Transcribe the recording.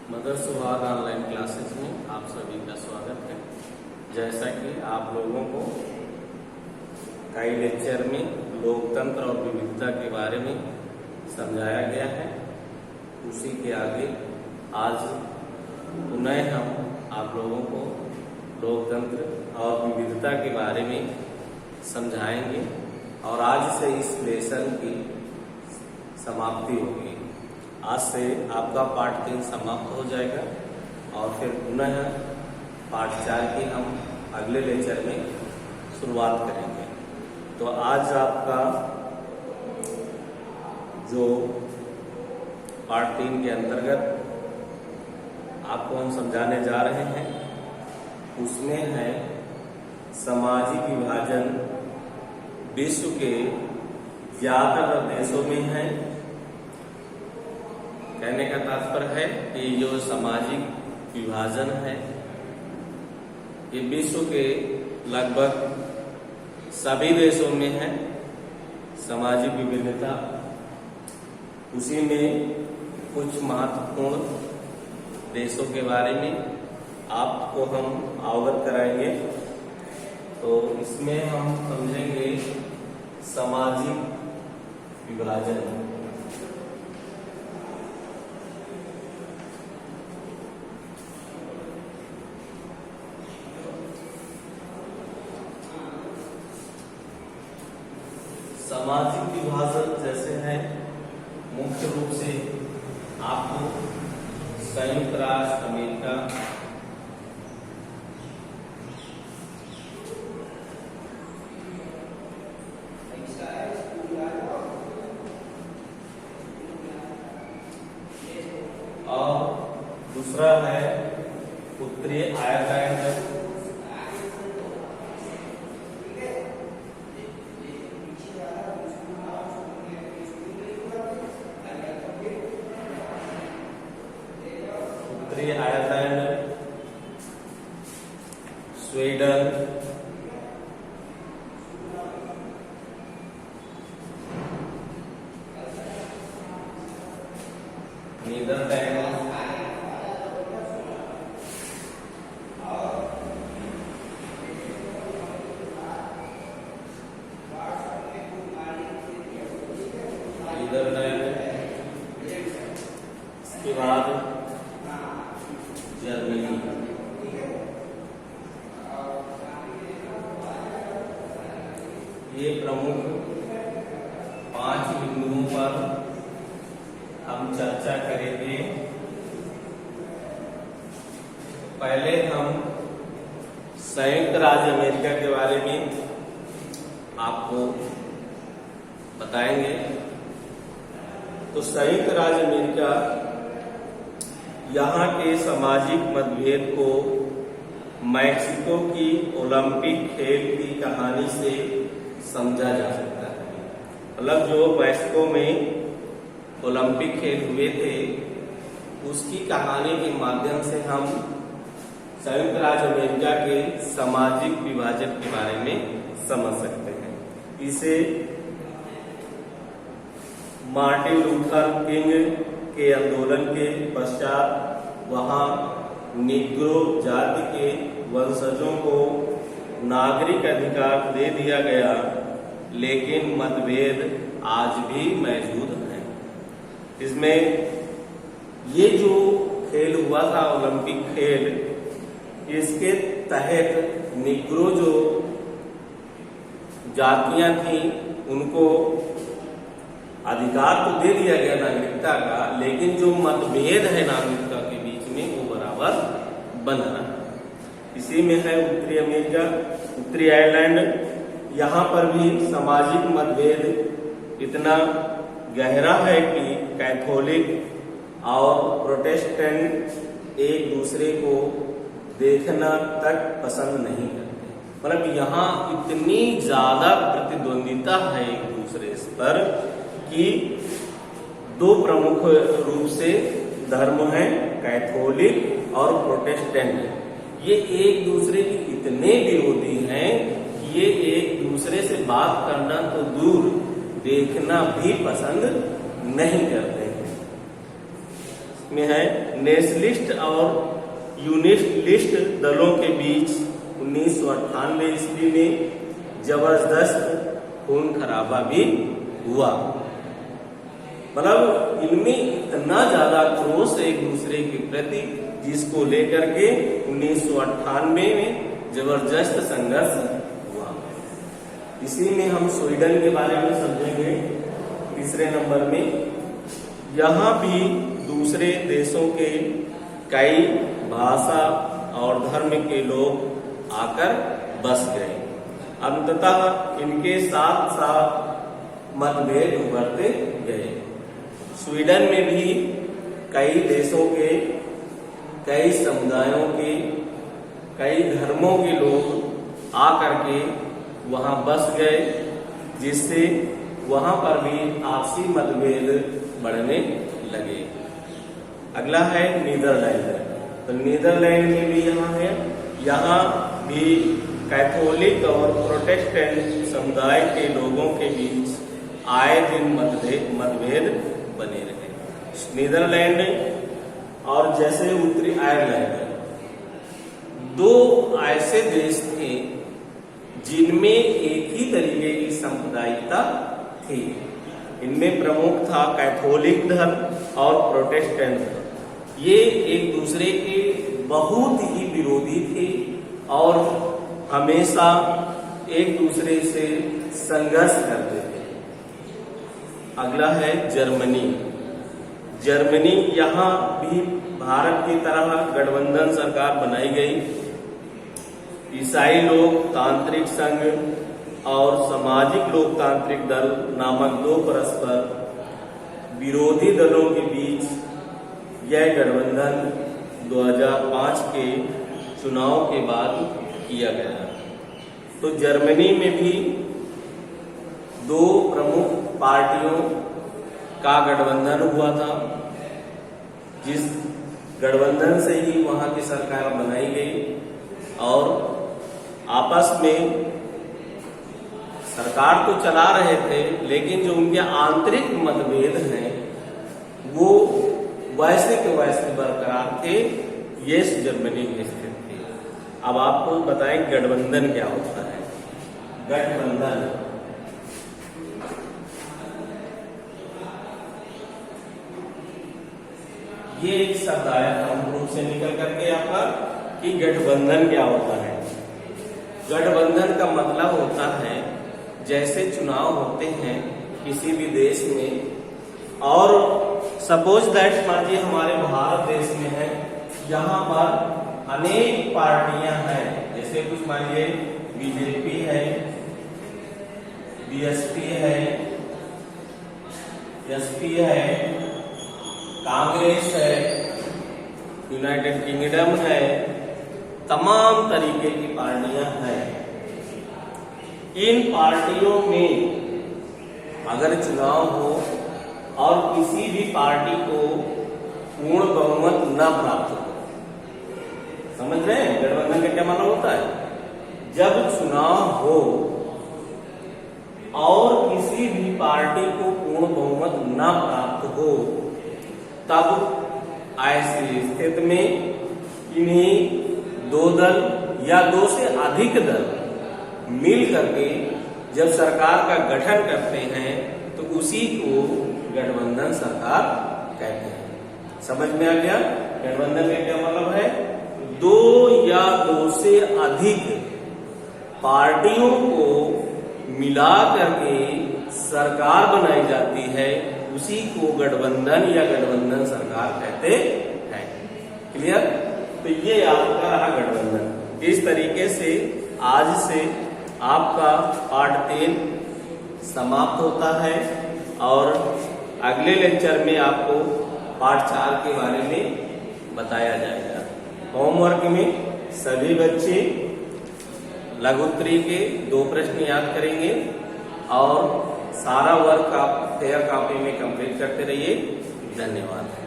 Mother सुहाग online classes में आप सभी का स्वागत है। जैसा कि आप लोगों को कई लेक्चर में लोकतंत्र और विविधता के बारे में समझाया गया है, उसी के आगे आज पुनः हम आप लोगों को लोकतंत्र और विविधता के बारे में समझाएंगे और आज से इस लेसन की समाप्ति होगी। आज से आपका पाठ 3 समाप्त हो जाएगा और फिर पुनः पाठ 4 की हम अगले लेक्चर में शुरुआत करेंगे। तो आज आपका जो पाठ 3 के अंतर्गत आपको हम समझाने जा रहे हैं उसमें है सामाजिक विभाजन विश्व के ज्यादातर देशों में है। कहने का तात्पर्य है कि जो सामाजिक विभाजन है ये विश्व के लगभग सभी देशों में है। सामाजिक विभिन्नता उसी में कुछ महत्वपूर्ण देशों के बारे में आपको हम अवगत कराएंगे। तो इसमें हम समझेंगे सामाजिक विभाजन। सामाजिक विभाजन जैसे है मुख्य रूप से आपको संयुक्त राष्ट्र अमेरिका और दूसरा है उत्तरी आयरलैंड, स्वीडन, नीदरलैंड, इसके बाद जर्मनी। ये प्रमुख 5 बिंदुओं पर हम चर्चा करेंगे। पहले हम संयुक्त राज्य अमेरिका के बारे में आपको बताएंगे। तो संयुक्त राज्य अमेरिका यहाँ के सामाजिक मतभेद को मैक्सिको की ओलंपिक खेल की कहानी से समझा जा सकता है। मतलब जो मैक्सिको में ओलंपिक खेल हुए थे उसकी कहानी के माध्यम से हम संयुक्त राज्य अमेरिका के सामाजिक विभाजन के बारे में समझ सकते हैं। इसे मार्टिन लूथर किंग के आंदोलन के पश्चात वहाँ निग्रो जाति के वंशजों को नागरिक अधिकार दे दिया गया, लेकिन मतभेद आज भी मौजूद हैं। इसमें ये जो खेल हुआ था ओलंपिक खेल, इसके तहत निग्रो जो जातियां थी उनको अधिकार तो दे दिया गया नागरिकता का, लेकिन जो मतभेद है नागरिकता के बीच में वो बराबर बना रहा। इसी में है उत्तरी अमेरिका, उत्तरी आयरलैंड। यहाँ पर भी सामाजिक मतभेद इतना गहरा है कि कैथोलिक और प्रोटेस्टेंट एक दूसरे को देखना तक पसंद नहीं करते। मतलब यहाँ इतनी ज्यादा प्रतिद्वंदिता है एक दूसरे पर कि 2 प्रमुख रूप से धर्म हैं, कैथोलिक और प्रोटेस्टेंट। ये एक दूसरे के इतने विरोधी हैं कि ये एक दूसरे से बात करना तो दूर देखना भी पसंद नहीं करते हैं। में है नेशनलिस्ट और यूनियनिस्ट दलों के बीच 1998 ईस्वी में जबरदस्त खून खराबा भी हुआ। मतलब इनमें इतना ज्यादा क्रोध एक दूसरे के प्रति, जिसको लेकर के 1998 में जबरदस्त संघर्ष हुआ। इसी में हम स्वीडन के बारे में समझेंगे तीसरे नंबर में। यहाँ भी दूसरे देशों के कई भाषा और धर्म के लोग आकर बस गए। अंततः इनके साथ साथ मतभेद उभरते गए। स्वीडन में भी कई देशों के, कई समुदायों के, कई धर्मों के लोग आकर के वहां बस गए, जिससे वहां पर भी आपसी मतभेद बढ़ने लगे। अगला है नीदरलैंड। तो नीदरलैंड में भी यहाँ भी कैथोलिक और प्रोटेस्टेंट समुदाय के लोगों के बीच आए दिन मतभेद बने रहे। नीदरलैंड और जैसे उत्तरी आयरलैंड, दो ऐसे देश थे जिनमें एक ही तरीके की सांप्रदायिकता थी। इनमें प्रमुख था कैथोलिक धर्म और प्रोटेस्टेंट धर्म। ये एक दूसरे के बहुत ही विरोधी थे और हमेशा एक दूसरे से संघर्ष करते थे। अगला है जर्मनी। जर्मनी, यहाँ भी भारत की तरह गठबंधन सरकार बनाई गई। ईसाई लोकतांत्रिक संघ और सामाजिक लोकतांत्रिक दल नामक दो परस्पर विरोधी दलों के बीच यह गठबंधन 2005 के चुनाव के बाद किया गया। तो जर्मनी में भी दो प्रमुख पार्टियों का गठबंधन हुआ था, जिस गठबंधन से ही वहां की सरकार बनाई गई और आपस में सरकार तो चला रहे थे, लेकिन जो उनके आंतरिक मतभेद हैं वो वैसे के वैसे बरकरार थे। ये जर्मनी में स्थित थे। अब आपको बताएं गठबंधन क्या होता है। गठबंधन ये एक शब्द आया प्रमुख रूप से निकल करके आपका कि गठबंधन क्या होता है। गठबंधन का मतलब होता है जैसे चुनाव होते हैं किसी भी देश में, और सपोज दैट मानिए हमारे भारत देश में है, यहाँ पर अनेक पार्टियां हैं। जैसे कुछ मानिए बीजेपी है, बीएसपी है, एसपी है, कांग्रेस है, यूनाइटेड किंगडम है, तमाम तरीके की पार्टियां हैं। इन पार्टियों में अगर चुनाव हो और किसी भी पार्टी को पूर्ण बहुमत न प्राप्त हो, समझ रहे हैं गठबंधन का क्या माना होता है। जब चुनाव हो और किसी भी पार्टी को पूर्ण बहुमत न प्राप्त हो, तब ऐसी स्थिति में इन्हीं दो दल या दो से अधिक दल मिल करके जब सरकार का गठन करते हैं तो उसी को गठबंधन सरकार कहते हैं। समझ में आ गया गठबंधन का क्या मतलब है। दो या दो से अधिक पार्टियों को मिला करके सरकार बनाई जाती है, उसी को गठबंधन या गठबंधन सरकार कहते हैं। क्लियर। तो ये आपका रहा गठबंधन। इस तरीके से आज से आपका पार्ट 3 समाप्त होता है और अगले लेक्चर में आपको पार्ट 4 के बारे में बताया जाएगा। होमवर्क में सभी बच्चे लघुत्तरी के 2 प्रश्न याद करेंगे और सारा वर्क आप फेयर कॉपी में कंप्लीट करते रहिए। धन्यवाद।